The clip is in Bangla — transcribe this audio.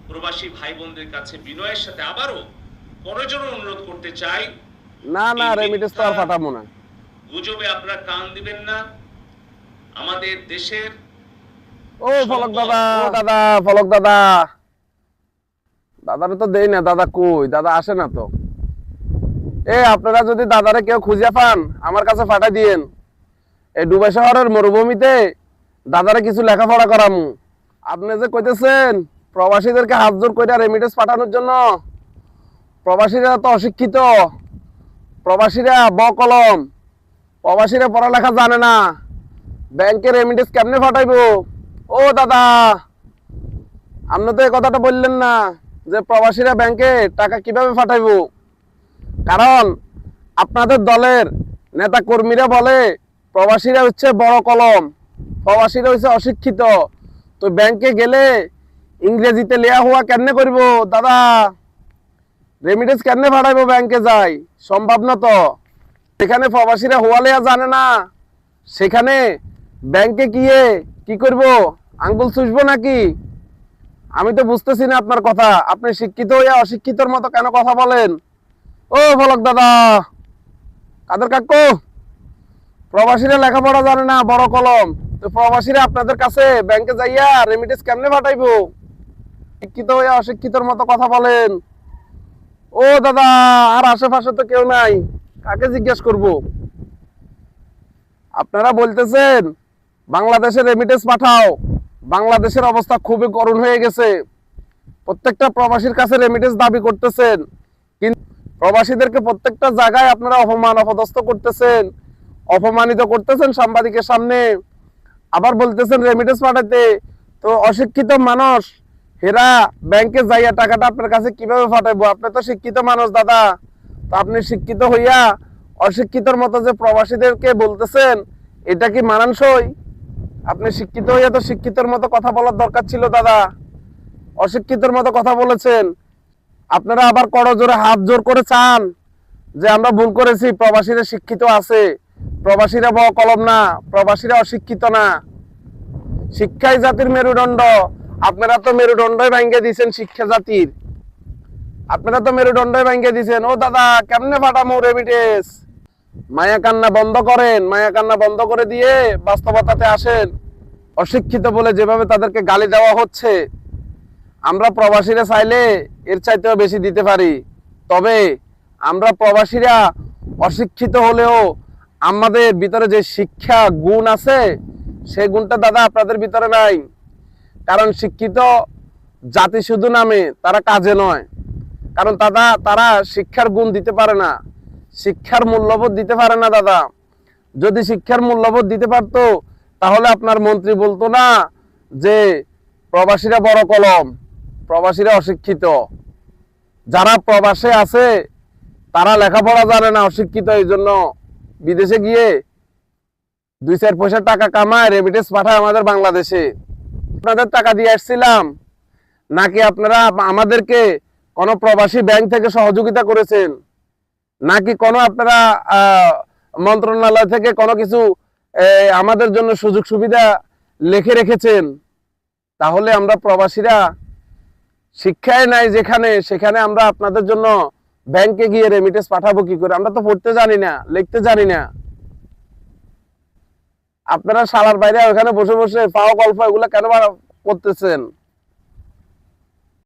প্রবাসী ভাই বোনদের কাছে বিনয়ের সাথে আবারও করজোড়ে অনুরোধ করতে চাই, না না রেমিটেন্স তো আর পাঠাবো না। গুজবে আপনারা কান দিবেন না। আমাদের দেশের ফলক দাদা, ফলক দাদা, দাদারে তো দেই না। দাদা কই? দাদা আসে না তো। আপনারা যদি দাদারে কেউ খুঁজে পান আমার কাছে পাঠাই দিয়েন। এই দুবাই শহরের মরুভূমিতে দাদারে কিছু লেখাপড়া করামু। আপনি যে কইতেছেন প্রবাসীদেরকে হাত জোর করে রেমিটেন্স পাঠানোর জন্য, প্রবাসীরা তো অশিক্ষিত, প্রবাসীরা বকলম, প্রবাসীরা পড়ালেখা জানে না, ব্যাংকে রেমিটেন্স কেমনে পাঠাইবো? দাদা, আপনি তো এই কথাটা বললেন না যে প্রবাসীরা ব্যাংকে টাকা কিভাবে পাঠাইবো। কারণ আপনাদের দলের নেতা কর্মীরা বলে প্রবাসীরা হচ্ছে বড় কলম, প্রবাসীরা হচ্ছে অশিক্ষিত। তো ব্যাংকে গেলে ইংরেজিতে লেয়া হওয়া কেমনে করব? দাদা, রেমিটেন্স কেমনে পাঠাইবো? ব্যাংকে যাই সম্ভব না তো। সেখানে প্রবাসীরা হওয়া লেয়া জানে না, সেখানে ব্যাংকে গিয়ে কি করব? আঙ্গুল চুষবো নাকি? আমি তো বুঝতেছি না আপনার কথা। আপনি শিক্ষিত হইয়া অশিক্ষিতর মতো কেন কথা বলেন? ফলক দাদা, কাদের কাকু, প্রবাসীরা লেখাপড়া জানে না, বড় কলম। তো প্রবাসীরা আপনাদের কাছে ব্যাংকে যাইয়া রেমিটেন্স কেমনে পাঠাইবো? শিক্ষিত হইয়া অশিক্ষিতর মতো কথা বলেন। দাদা, আর আশেপাশে তো কেউ নাই, কাকে জিজ্ঞেস করব? আপনারা বলতেছেন বাংলাদেশে রেমিটেন্স পাঠাও। বাংলাদেশের অবস্থা খুবই করুণ হয়ে গেছে। প্রত্যেকটা প্রবাসীর কাছে রেমিটেন্স দাবি করতেছেন, কিন্তু প্রবাসীদেরকে প্রত্যেকটা জায়গায় আপনারা অপমান অপদস্থ করতেছেন, অপমানিত করতেছেন সাংবাদিকের সামনে। আবার বলতেছেন রেমিটেন্স পাঠাতে। তো অশিক্ষিত মানুষ হেরা ব্যাংকে যাইয়া টাকাটা আপনার কাছে কিভাবে পাঠাইবো? আপনি তো শিক্ষিত মানুষ দাদা। তো আপনি শিক্ষিত হইয়া অশিক্ষিতর মতো যে প্রবাসীদেরকে বলতেছেন, এটা কি মানানসই? আপনি শিক্ষিত হইয়া তো শিক্ষিতর মতো কথা বলার দরকার ছিল দাদা। অশিক্ষিতর মতো কথা বলেছেন। আপনারা আবার করজোড়ে হাত জোর করে চান যে আমরা ভুল করেছি, প্রবাসীরা শিক্ষিত আছে, প্রবাসীরা কলম না, প্রবাসীরা অশিক্ষিত না। শিক্ষাই জাতির মেরুদণ্ড। আপনারা তো মেরুদণ্ডই ভাঙ্গে দিয়েছেন শিক্ষা জাতির। আপনারা তো মেরুদণ্ডই ভাঙ্গে দিয়েছেন। দাদা, কেমনে পাঠামো রেমিটেন্স? মায়া কান্না বন্ধ করেন, মায়া কান্না বন্ধ করে দিয়ে বাস্তবতাতে আসেন। অশিক্ষিত বলে যেভাবে তাদেরকে গালি দেওয়া হচ্ছে, আমরা প্রবাসীরা চাইলে এর চাইতেও বেশি দিতে পারি। তবে আমরা প্রবাসীরা অশিক্ষিত হলেও আমাদের ভিতরে যে শিক্ষা গুণ আছে, সেই গুণটা দাদা আপনাদের ভিতরে নাই। কারণ শিক্ষিত জাতি শুধু নামে, তারা কাজে নয়। কারণ তারা শিক্ষার গুণ দিতে পারে না, শিক্ষার মূল্যবোধ দিতে পারে না দাদা। যদি শিক্ষার মূল্যবোধ দিতে পারতো তাহলে আপনার মন্ত্রী বলতো না যে প্রবাসীরা বড় কলম, প্রবাসীরা অশিক্ষিত। যারা প্রবাসে আছে তারা লেখাপড়া জানে না, অশিক্ষিত, এই জন্য বিদেশে গিয়ে 2-4 পয়সা টাকা কামায় রেমিটেন্স পাঠায় আমাদের বাংলাদেশে। আপনাদের টাকা দিয়ে আসছিলাম নাকি আপনারা আমাদেরকে কোনো প্রবাসী ব্যাংক থেকে সহযোগিতা করেছেন, নাকি কোনো আপনারা মন্ত্রণালয় থেকে কোনো কিছু আমাদের জন্য সুযোগ সুবিধা লিখে রেখেছেন? তাহলে আমরা প্রবাসীরা শিক্ষায় নাই যেখানে, সেখানে আমরা আপনাদের জন্য ব্যাংকে গিয়ে রেমিটেন্স পাঠাবো কি করে? আমরা তো পড়তে জানি না, লিখতে জানি না। আপনারা শালার বাইরে ওখানে বসে বসে পাও গল্প এগুলা কেন করতেছেন?